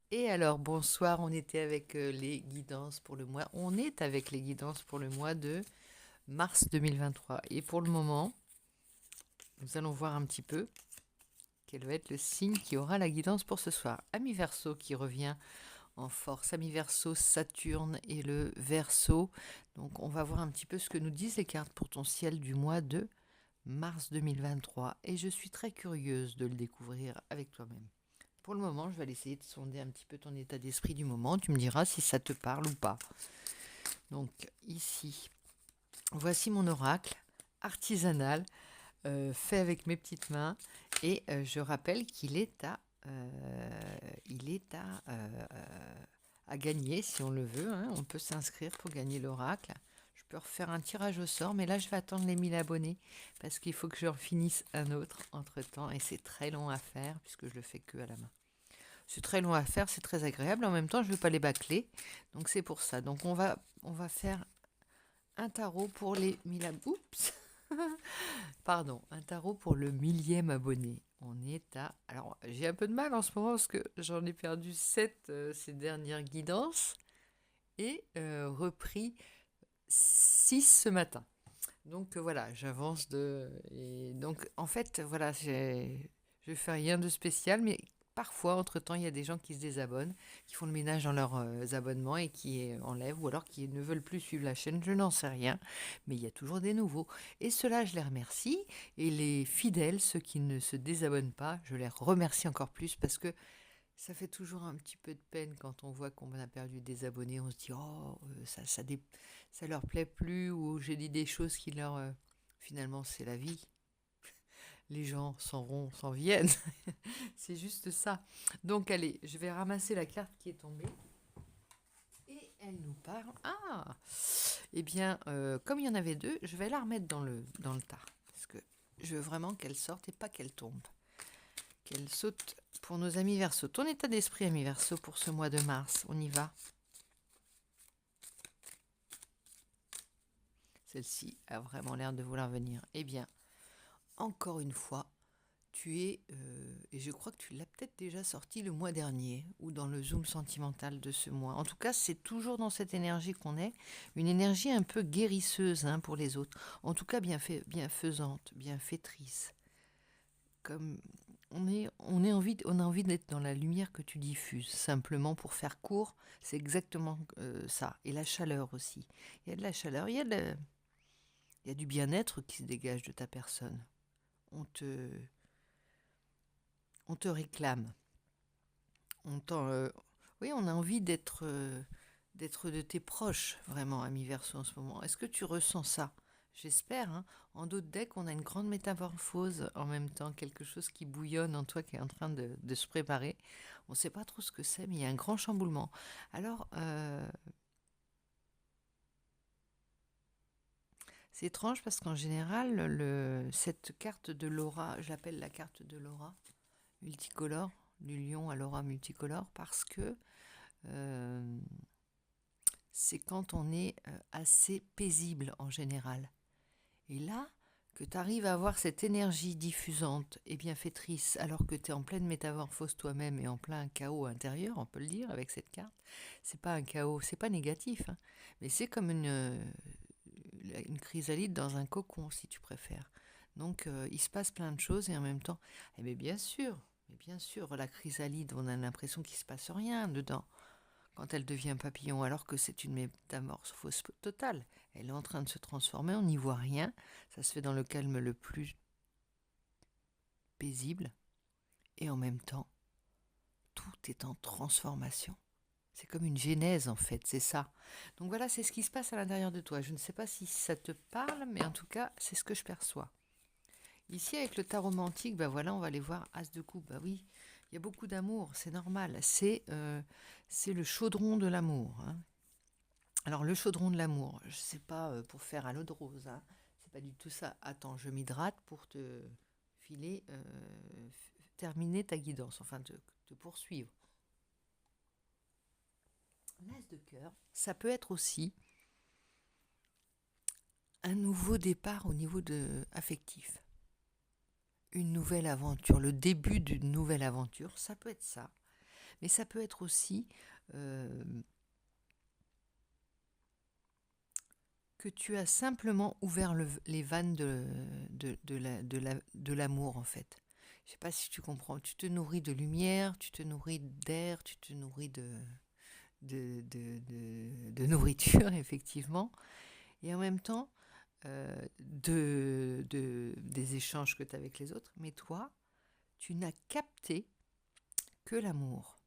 Et alors, bonsoir, on était avec les guidances pour le mois. On est avec les guidances pour le mois de mars 2023. Et pour le moment, nous allons voir un petit peu quel va être le signe qui aura la guidance pour ce soir. Ami Verseau qui revient en force. Ami Verseau, Saturne et le Verseau. Donc, on va voir un petit peu ce que nous disent les cartes pour ton ciel du mois de mars 2023. Et je suis très curieuse de le découvrir avec toi-même. Pour le moment, je vais aller essayer de sonder un petit peu ton état d'esprit du moment. Tu me diras si ça te parle ou pas. Donc ici, voici mon oracle artisanal, fait avec mes petites mains. Et je rappelle qu'il est à gagner si on le veut, hein. On peut s'inscrire pour gagner l'oracle. Je peux refaire un tirage au sort, mais là je vais attendre les 1000 abonnés parce qu'il faut que je finisse un autre entre-temps. Et c'est très long à faire puisque je le fais que à la main. C'est très long à faire, c'est très agréable. En même temps, je ne veux pas les bâcler. Donc c'est pour ça. Donc on va faire un tarot pour les 1000 abonnés. Oups. Pardon, un tarot pour le 1000e abonné. On est à... Alors, j'ai un peu de mal en ce moment parce que j'en ai perdu 7 ces dernières guidances et repris 6 ce matin. Donc voilà, j'avance de... Et donc en fait, voilà, je fais rien de spécial, mais parfois, entre-temps, il y a des gens qui se désabonnent, qui font le ménage dans leurs abonnements et qui enlèvent, ou alors qui ne veulent plus suivre la chaîne, je n'en sais rien, mais il y a toujours des nouveaux. Et ceux-là, je les remercie, et les fidèles, ceux qui ne se désabonnent pas, je les remercie encore plus parce que ça fait toujours un petit peu de peine quand on voit qu'on a perdu des abonnés. On se dit, oh, ça leur plaît plus, ou j'ai dit des choses qui leur... finalement, c'est la vie. Les gens s'en viennent. C'est juste ça. Donc, allez, je vais ramasser la carte qui est tombée. Et elle nous parle. Ah. Eh bien, comme il y en avait deux, je vais la remettre dans le tas. Parce que je veux vraiment qu'elle sorte et pas qu'elle tombe. Qu'elle saute pour nos amis Verseau. Ton état d'esprit, amis Verseau, pour ce mois de mars. On y va. Celle-ci a vraiment l'air de vouloir venir. Eh bien, encore une fois, tu es, et je crois que tu l'as peut-être déjà sorti le mois dernier, ou dans le zoom sentimental de ce mois. En tout cas, c'est toujours dans cette énergie qu'on est, une énergie un peu guérisseuse, hein, pour les autres. En tout cas, bienfaisante, bienfaitrice. Comme on a envie d'être dans la lumière que tu diffuses. Simplement, pour faire court, c'est exactement ça. Et la chaleur aussi. Il y a de la chaleur, il y a du bien-être qui se dégage de ta personne. On te, on te réclame. Oui, on a envie d'être de tes proches, vraiment, ami Verseau, en ce moment. Est-ce que tu ressens ça? J'espère, hein. En d'autres decks, on a une grande métamorphose en même temps, quelque chose qui bouillonne en toi, qui est en train de se préparer. On ne sait pas trop ce que c'est, mais il y a un grand chamboulement. Alors, c'est étrange parce qu'en général, cette carte de l'aura, je l'appelle la carte de l'aura multicolore, du lion à l'aura multicolore, parce que euh, c'est quand on est assez paisible en général. Et là, que tu arrives à avoir cette énergie diffusante et bienfaitrice, alors que tu es en pleine métamorphose toi-même et en plein chaos intérieur, on peut le dire avec cette carte, c'est pas un chaos, c'est pas négatif, hein, mais c'est comme une chrysalide dans un cocon, si tu préfères. Donc, il se passe plein de choses et en même temps, mais bien sûr, la chrysalide, on a l'impression qu'il se passe rien dedans quand elle devient papillon, alors que c'est une métamorphose totale. Elle est en train de se transformer, on n'y voit rien. Ça se fait dans le calme le plus paisible. Et en même temps, tout est en transformation. C'est comme une genèse en fait, c'est ça. Donc voilà, c'est ce qui se passe à l'intérieur de toi. Je ne sais pas si ça te parle, mais en tout cas, c'est ce que je perçois. Ici, avec le tarot romantique, ben voilà, on va aller voir As de coupe. Bah oui, il y a beaucoup d'amour, c'est normal. C'est le chaudron de l'amour, hein. Alors, le chaudron de l'amour, je sais pas pour faire à l'eau de rose, hein. C'est pas du tout ça. Attends, je m'hydrate pour te filer, terminer ta guidance, enfin te poursuivre. L'as de cœur, ça peut être aussi un nouveau départ au niveau affectif. Une nouvelle aventure, le début d'une nouvelle aventure, ça peut être ça. Mais ça peut être aussi que tu as simplement ouvert les vannes de l'amour, en fait. Je sais pas si tu comprends. Tu te nourris de lumière, tu te nourris d'air, tu te nourris de nourriture, effectivement. Et en même temps, des échanges que tu as avec les autres. Mais toi, tu n'as capté que l'amour.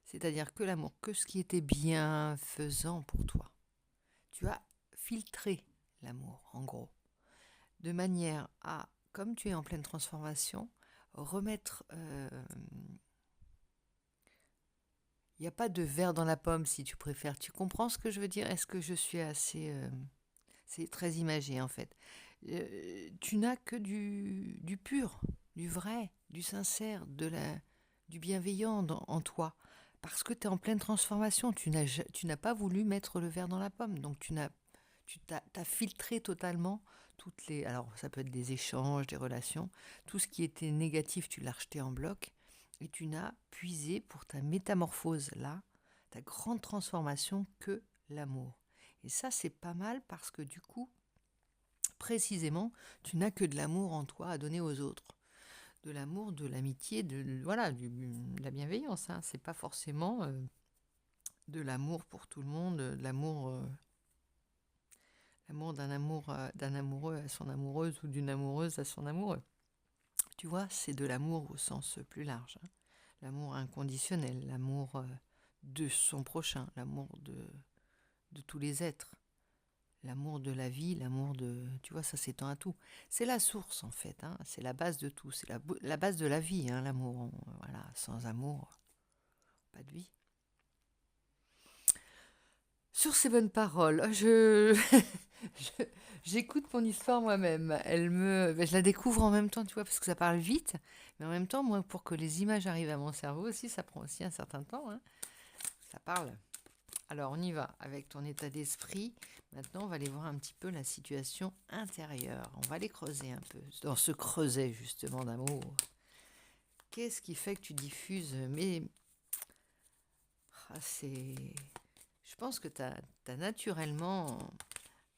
C'est-à-dire que l'amour, que ce qui était bienfaisant pour toi. Tu as filtré l'amour, en gros, de manière à, comme tu es en pleine transformation, remettre... il n'y a pas de verre dans la pomme, si tu préfères. Tu comprends ce que je veux dire? Est-ce que je suis assez... c'est très imagé, en fait. Tu n'as que du pur, du vrai, du sincère, du bienveillant en toi. Parce que tu es en pleine transformation. Tu n'as pas voulu mettre le verre dans la pomme. Donc t'as filtré totalement toutes les... Alors, ça peut être des échanges, des relations. Tout ce qui était négatif, tu l'as rejeté en bloc. Et tu n'as puisé pour ta métamorphose, là, ta grande transformation, que l'amour. Et ça, c'est pas mal parce que du coup, précisément, tu n'as que de l'amour en toi à donner aux autres. De l'amour, de l'amitié, voilà, de la bienveillance. Hein. C'est pas forcément de l'amour pour tout le monde, de l'amour d'un amoureux à son amoureuse ou d'une amoureuse à son amoureux. Tu vois, c'est de l'amour au sens plus large. Hein. L'amour inconditionnel, l'amour de son prochain, l'amour de tous les êtres. L'amour de la vie, l'amour de... Tu vois, ça s'étend à tout. C'est la source, en fait. Hein. C'est la base de tout. C'est la base de la vie, hein, l'amour. Voilà, sans amour, pas de vie. Sur ces bonnes paroles, j'écoute mon histoire moi-même. Je la découvre en même temps, tu vois, parce que ça parle vite. Mais en même temps, moi, pour que les images arrivent à mon cerveau aussi, ça prend aussi un certain temps. Hein. Ça parle. Alors, on y va avec ton état d'esprit. Maintenant, on va aller voir un petit peu la situation intérieure. On va aller creuser un peu, dans ce creuset, justement, d'amour. Qu'est-ce qui fait que tu diffuses Je pense que tu as naturellement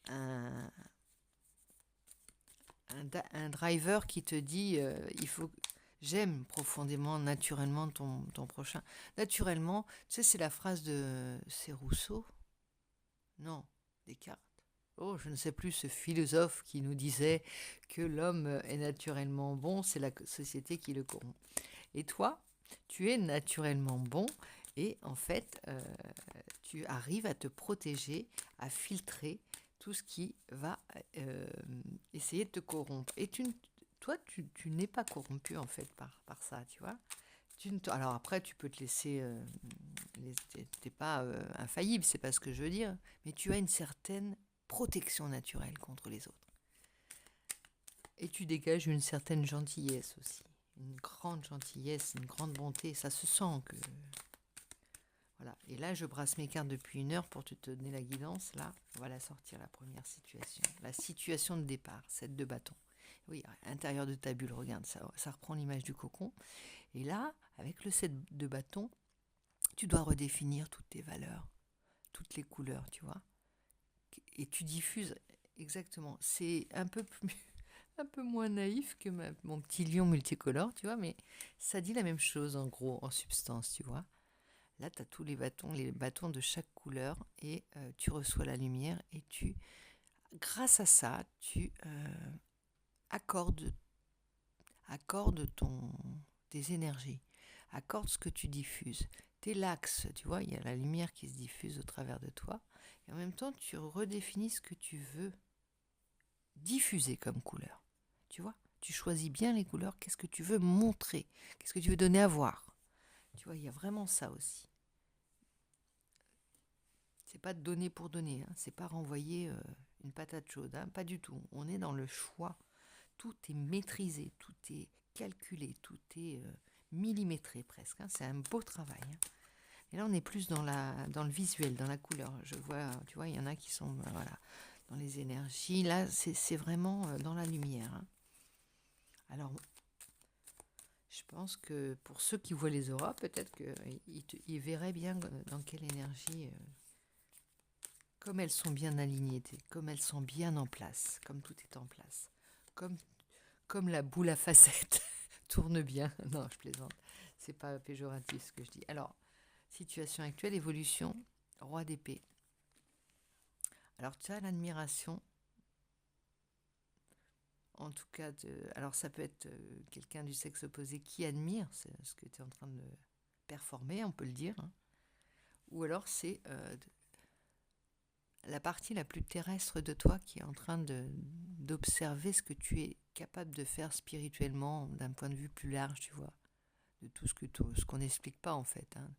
un, un driver qui te dit il faut... J'aime profondément, naturellement, ton prochain. Naturellement, tu sais, c'est la phrase de... C'est Rousseau? Non, Descartes. Oh, je ne sais plus, ce philosophe qui nous disait que l'homme est naturellement bon, c'est la société qui le corrompt. Et toi, tu es naturellement bon et en fait, tu arrives à te protéger, à filtrer tout ce qui va essayer de te corrompre. Et toi, tu n'es pas corrompu en fait par ça, tu vois. Alors après, tu peux te laisser... t'es pas infaillible, c'est pas ce que je veux dire, mais tu as une certaine protection naturelle contre les autres. Et tu dégages une certaine gentillesse aussi. Une grande gentillesse, une grande bonté. Ça se sent que... Voilà. Et là, je brasse mes cartes depuis 1 heure pour te donner la guidance. Là, on va la sortir, la première situation. La situation de départ, 7 de bâton. Oui, à l'intérieur de ta bulle, regarde, ça reprend l'image du cocon. Et là, avec le 7 de bâton, tu dois redéfinir toutes tes valeurs, toutes les couleurs, tu vois. Et tu diffuses exactement. C'est un peu moins naïf que mon petit lion multicolore, tu vois, mais ça dit la même chose en gros, en substance, tu vois. Là, tu as tous les bâtons de chaque couleur, et tu reçois la lumière, et grâce à ça, tu accordes tes énergies, accordes ce que tu diffuses. T'es l'axe, tu vois, il y a la lumière qui se diffuse au travers de toi, et en même temps, tu redéfinis ce que tu veux diffuser comme couleur. Tu vois, tu choisis bien les couleurs, qu'est-ce que tu veux montrer, qu'est-ce que tu veux donner à voir. Tu vois, il y a vraiment ça aussi. C'est pas de donner pour donner, hein. C'est pas renvoyer une patate chaude, hein. Pas du tout. On est dans le choix. Tout est maîtrisé, tout est calculé, tout est millimétré presque. Hein. C'est un beau travail. Hein. Et là, on est plus dans le visuel, dans la couleur. Je vois, tu vois, il y en a qui sont voilà, dans les énergies. Là, c'est vraiment dans la lumière. Hein. Alors, Je pense que pour ceux qui voient les auras, peut-être qu'ils verraient bien dans quelle énergie, comme elles sont bien alignées, comme elles sont bien en place, comme tout est en place, comme, comme la boule à facettes tourne bien. Non, je plaisante. C'est pas péjoratif ce que je dis. Alors, situation actuelle, évolution, roi d'épée. Alors, tu as l'admiration, en tout cas, alors ça peut être quelqu'un du sexe opposé qui admire ce que tu es en train de performer, on peut le dire, hein. Ou alors c'est la partie la plus terrestre de toi qui est en train d'observer ce que tu es capable de faire spirituellement d'un point de vue plus large, tu vois, de tout ce qu'on n'explique pas en fait, hein.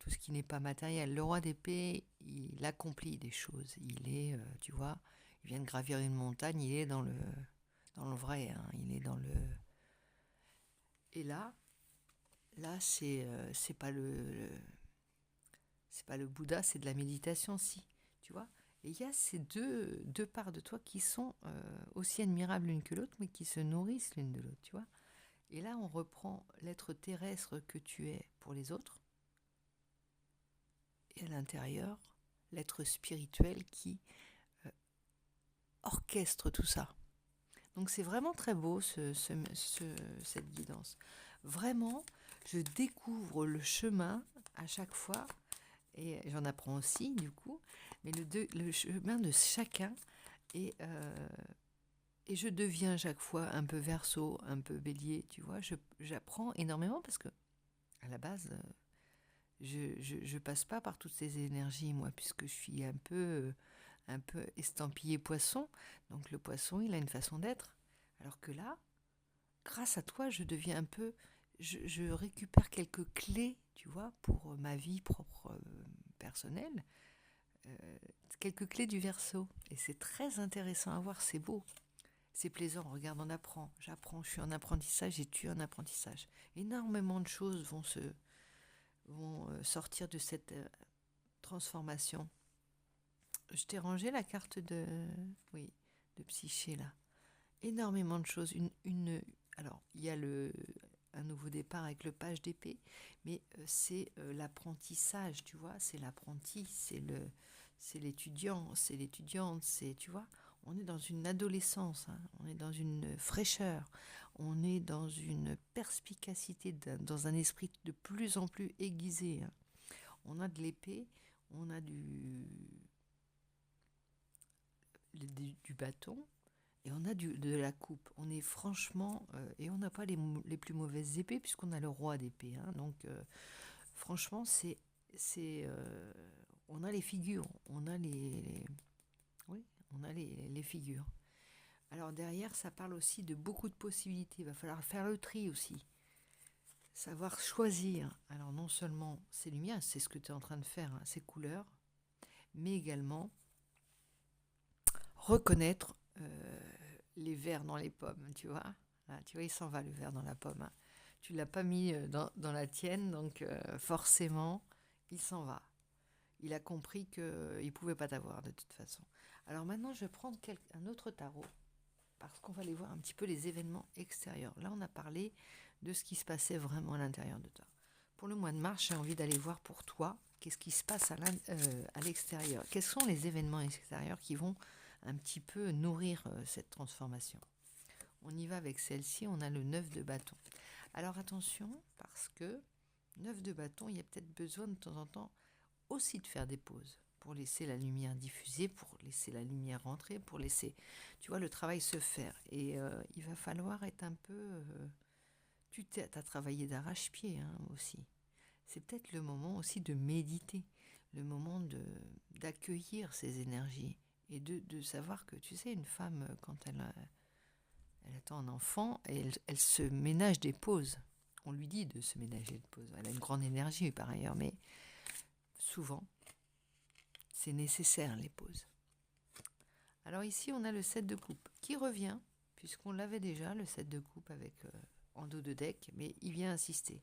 Tout ce qui n'est pas matériel. Le roi d'épée, il accomplit des choses. Il est, tu vois, il vient de gravir une montagne, il est dans le vrai, hein. Il est dans le... Et là c'est pas c'est pas le Bouddha, c'est de la méditation, si, tu vois. Et il y a ces deux parts de toi qui sont aussi admirables l'une que l'autre, mais qui se nourrissent l'une de l'autre, tu vois. Et là, on reprend l'être terrestre que tu es pour les autres, et à l'intérieur, l'être spirituel qui orchestre tout ça. Donc c'est vraiment très beau cette guidance. Vraiment, je découvre le chemin à chaque fois, et j'en apprends aussi du coup, mais le chemin de chacun, et, euh, et je deviens chaque fois un peu Verseau, un peu Bélier, tu vois. J'apprends énormément parce que à la base, je passe pas par toutes ces énergies, moi, puisque je suis un peu estampillé poisson. Donc le poisson, il a une façon d'être. Alors que là, grâce à toi, je deviens un peu... Je récupère quelques clés, tu vois, pour ma vie propre, personnelle. euh, Quelques clés du Verseau. Et c'est très intéressant à voir, c'est beau. C'est plaisant, regarde, on apprend. J'apprends, je suis en apprentissage et tu es en apprentissage. Énormément de choses vont sortir de cette transformation. Je t'ai rangé la carte oui, de Psyché là. Énormément de choses. Alors, il y a un nouveau départ avec le page d'épée, mais c'est l'apprentissage, tu vois. C'est l'apprenti, c'est l'étudiant, c'est l'étudiante, c'est, tu vois. On est dans une adolescence, hein, on est dans une fraîcheur, on est dans une perspicacité, dans un esprit de plus en plus aiguisé, hein. On a de l'épée, on a du bâton, et on a de la coupe. On est franchement... et on n'a pas les plus mauvaises épées, puisqu'on a le roi d'épée, hein. Donc, franchement, on a les figures. On a oui, on a les figures. Alors, derrière, ça parle aussi de beaucoup de possibilités. Il va falloir faire le tri aussi. Savoir choisir. Alors, non seulement ces lumières, c'est ce que tu es en train de faire, hein, ces couleurs, mais également reconnaître les vers dans les pommes, tu vois. Là, tu vois, il s'en va le ver dans la pomme, hein. Tu ne l'as pas mis dans la tienne, donc forcément, il s'en va. Il a compris qu'il ne pouvait pas t'avoir de toute façon. Alors maintenant, je vais prendre un autre tarot, parce qu'on va aller voir un petit peu les événements extérieurs. Là, on a parlé de ce qui se passait vraiment à l'intérieur de toi. Pour le mois de mars, j'ai envie d'aller voir pour toi qu'est-ce qui se passe à l'extérieur. Quels sont les événements extérieurs qui vont un petit peu nourrir cette transformation. On y va avec celle-ci, on a le 9 de bâton. Alors attention, parce que 9 de bâton, il y a peut-être besoin de temps en temps aussi de faire des pauses, pour laisser la lumière diffuser, pour laisser la lumière rentrer, pour laisser, tu vois, le travail se faire. Et il va falloir être un peu... tu as travaillé d'arrache-pied, hein, aussi. C'est peut-être le moment aussi de méditer, le moment d'accueillir ces énergies et de savoir que, tu sais, une femme, quand elle attend un enfant, elle se ménage des pauses. On lui dit de se ménager des pauses. Elle a une grande énergie par ailleurs, mais souvent, c'est nécessaire les pauses. Alors ici, on a le 7 de coupe qui revient, puisqu'on l'avait déjà, le 7 de coupe avec en dos de deck, mais il vient insister.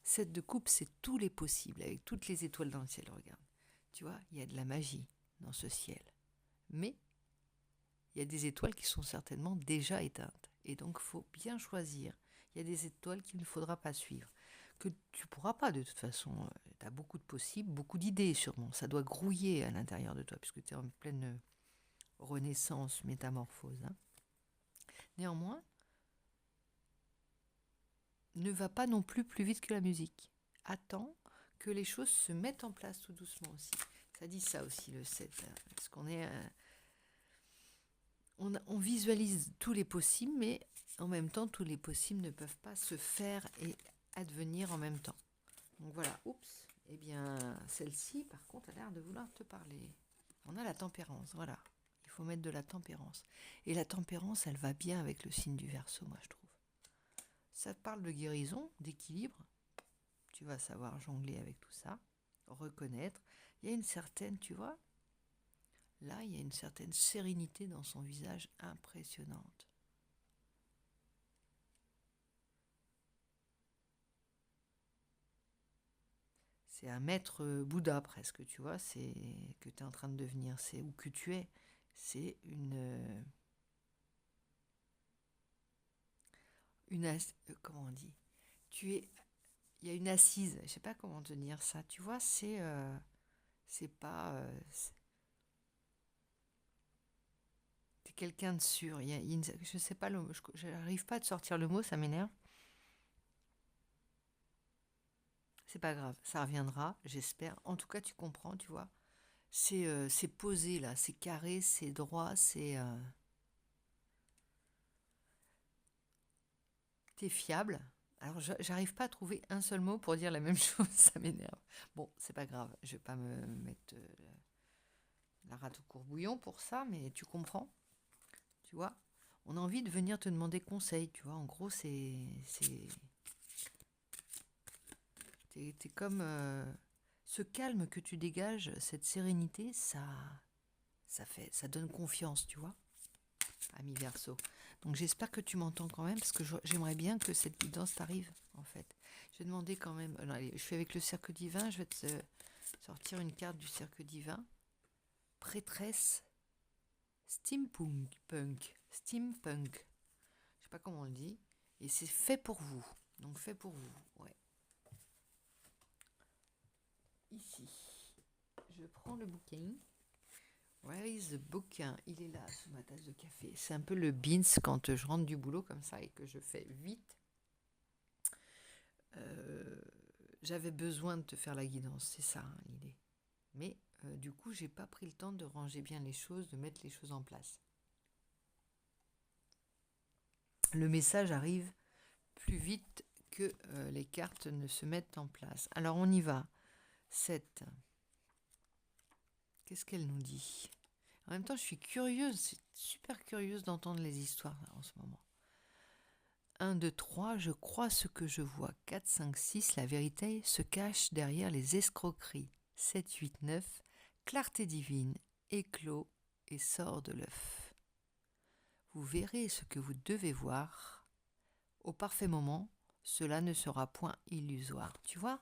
7 de coupe, c'est tous les possibles, avec toutes les étoiles dans le ciel, regarde. Tu vois, il y a de la magie dans ce ciel. Mais il y a des étoiles qui sont certainement déjà éteintes. Et donc, il faut bien choisir. Il y a des étoiles qu'il ne faudra pas suivre, que tu pourras pas de toute façon. Tu as beaucoup de possibles, beaucoup d'idées sûrement. Ça doit grouiller à l'intérieur de toi, puisque tu es en pleine renaissance, métamorphose. Hein. Néanmoins, ne va pas non plus vite que la musique. Attends que les choses se mettent en place tout doucement aussi. Ça dit ça aussi le 7. Hein, parce qu'on est... on visualise tous les possibles, mais en même temps, tous les possibles ne peuvent pas se faire et advenir en même temps. Donc voilà, oups. Eh bien, celle-ci, par contre, a l'air de vouloir te parler. On a la tempérance, voilà. Il faut mettre de la tempérance. Et la tempérance, elle va bien avec le signe du Verseau, moi, je trouve. Ça te parle de guérison, d'équilibre. Tu vas savoir jongler avec tout ça, reconnaître. Il y a une certaine, tu vois, là, il y a une certaine sérénité dans son visage impressionnante. C'est un maître Bouddha presque, tu vois, c'est que tu es en train de devenir, c'est où que tu es. C'est comment on dit, tu es, il y a une assise, je sais pas comment te dire ça, tu vois, c'est pas, t'es quelqu'un de sûr, je sais pas, je n'arrive pas à te sortir le mot, ça m'énerve. C'est pas grave, ça reviendra, j'espère. En tout cas, tu comprends, tu vois. C'est posé là, c'est carré, c'est droit, t'es fiable. Alors, j'arrive pas à trouver un seul mot pour dire la même chose, ça m'énerve. Bon, c'est pas grave, je vais pas me mettre la rate au courbouillon pour ça, mais tu comprends, tu vois. On a envie de venir te demander conseil, tu vois. En gros, t'es comme ce calme que tu dégages, cette sérénité, ça donne confiance, tu vois. Ami Verseau. Donc j'espère que tu m'entends quand même, parce que j'aimerais bien que cette guidance t'arrive, en fait. Je vais demander quand même... Non, allez, je suis avec le cercle divin, je vais te sortir une carte du cercle divin. Prêtresse steampunk. Je sais pas comment on le dit. Et c'est fait pour vous. Donc fait pour vous, ouais. Ici, je prends le bouquin. Where is the bouquin? Il est là, sous ma tasse de café. C'est un peu le beans quand je rentre du boulot comme ça et que je fais vite. J'avais besoin de te faire la guidance, c'est ça hein, l'idée. Mais du coup, j'ai pas pris le temps de ranger bien les choses, de mettre les choses en place. Le message arrive plus vite que les cartes ne se mettent en place. Alors on y va. 7. Qu'est-ce qu'elle nous dit? En même temps, je suis curieuse, c'est super curieuse d'entendre les histoires là, en ce moment. 1, 2, 3, je crois ce que je vois. 4, 5, 6, la vérité se cache derrière les escroqueries. 7, 8, 9, clarté divine, éclot et sort de l'œuf. Vous verrez ce que vous devez voir. Au parfait moment, cela ne sera point illusoire. Tu vois,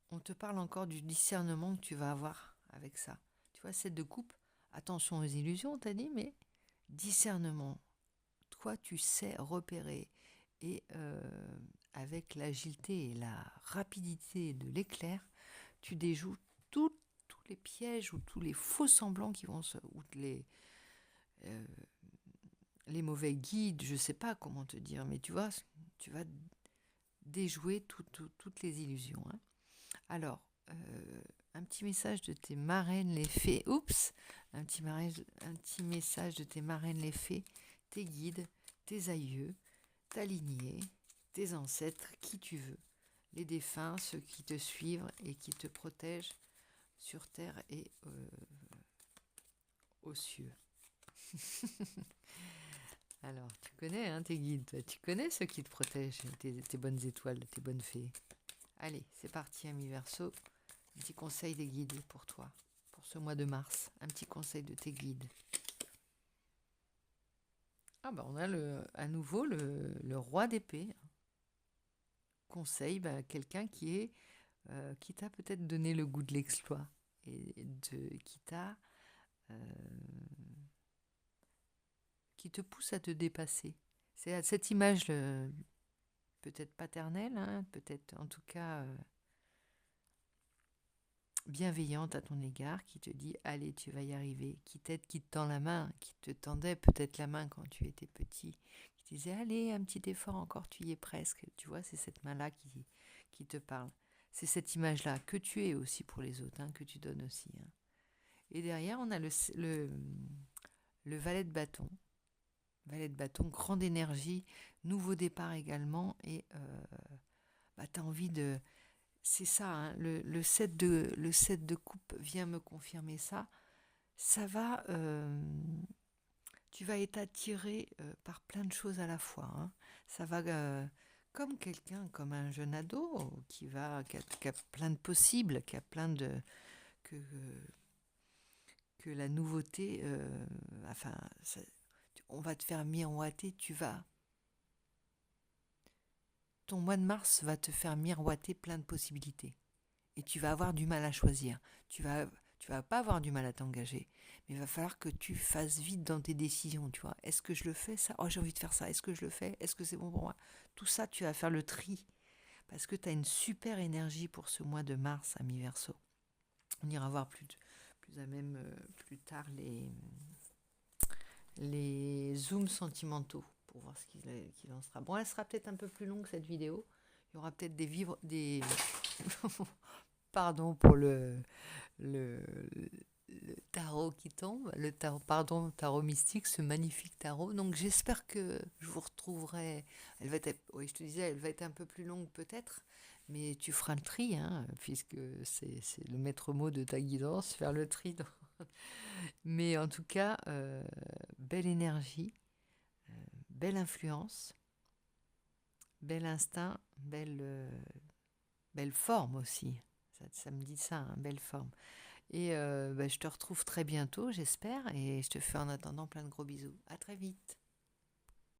on te parle encore du discernement que tu vas avoir avec ça. Tu vois, 7 de coupe, attention aux illusions, t'as dit, mais discernement. Toi, tu sais repérer et avec l'agilité et la rapidité de l'éclair, tu déjoues tous les pièges ou tous les faux semblants qui vont ou les mauvais guides, je ne sais pas comment te dire, mais tu vois, tu vas déjouer toutes les illusions. Hein. Alors, un petit message de tes marraines les fées. Oups, un petit message de tes marraines les fées, tes guides, tes aïeux, ta lignée, tes ancêtres, qui tu veux, les défunts, ceux qui te suivent et qui te protègent sur terre et aux cieux. Alors, tu connais hein, tes guides, toi. Tu connais ceux qui te protègent, tes bonnes étoiles, tes bonnes fées. Allez, c'est parti, ami Verseau. Un petit conseil des guides pour toi, pour ce mois de mars. Un petit conseil de tes guides. Ah bah on a à nouveau le roi d'épée. Conseil, quelqu'un qui t'a peut-être donné le goût de l'exploit et qui te pousse à te dépasser. C'est à cette image peut-être paternelle, hein, peut-être en tout cas bienveillante à ton égard, qui te dit allez, tu vas y arriver, qui t'aide, qui te tend la main, qui te tendait peut-être la main quand tu étais petit, qui te disait allez, un petit effort encore, tu y es presque. Tu vois, c'est cette main-là qui te parle. C'est cette image-là que tu es aussi pour les autres, hein, que tu donnes aussi. Hein. Et derrière, on a le valet de bâton. Valet de bâton, grande énergie, nouveau départ également. Et tu as envie de... C'est ça, hein, le 7 de coupe vient me confirmer ça. Ça va... tu vas être attiré par plein de choses à la fois. Hein. Ça va... comme quelqu'un, comme un jeune ado qui a plein de possibles, qui a plein de... que la nouveauté... enfin, on va te faire miroiter, ton mois de mars va te faire miroiter plein de possibilités. Et tu vas avoir du mal à choisir. Tu vas pas avoir du mal à t'engager. Mais il va falloir que tu fasses vite dans tes décisions, tu vois. Est-ce que je le fais, ça? Oh, j'ai envie de faire ça. Est-ce que je le fais? Est-ce que c'est bon pour moi? Tout ça, tu vas faire le tri. Parce que tu as une super énergie pour ce mois de mars à mi-verso. On ira voir plus à même plus tard les zooms sentimentaux pour voir ce qu'il en sera. Bon, elle sera peut-être un peu plus longue cette vidéo. Il y aura peut-être des pardon pour le, le tarot qui tombe, le tarot mystique, ce magnifique tarot. Donc j'espère que je vous retrouverai. Elle va être, oui, je te disais, elle va être un peu plus longue peut-être, mais tu feras le tri, hein, puisque c'est le maître mot de ta guidance, faire le tri. Mais en tout cas, belle énergie, belle influence, bel instinct, belle forme aussi. Ça me dit ça, hein, belle forme. Et je te retrouve très bientôt, j'espère, et je te fais en attendant plein de gros bisous. À très vite.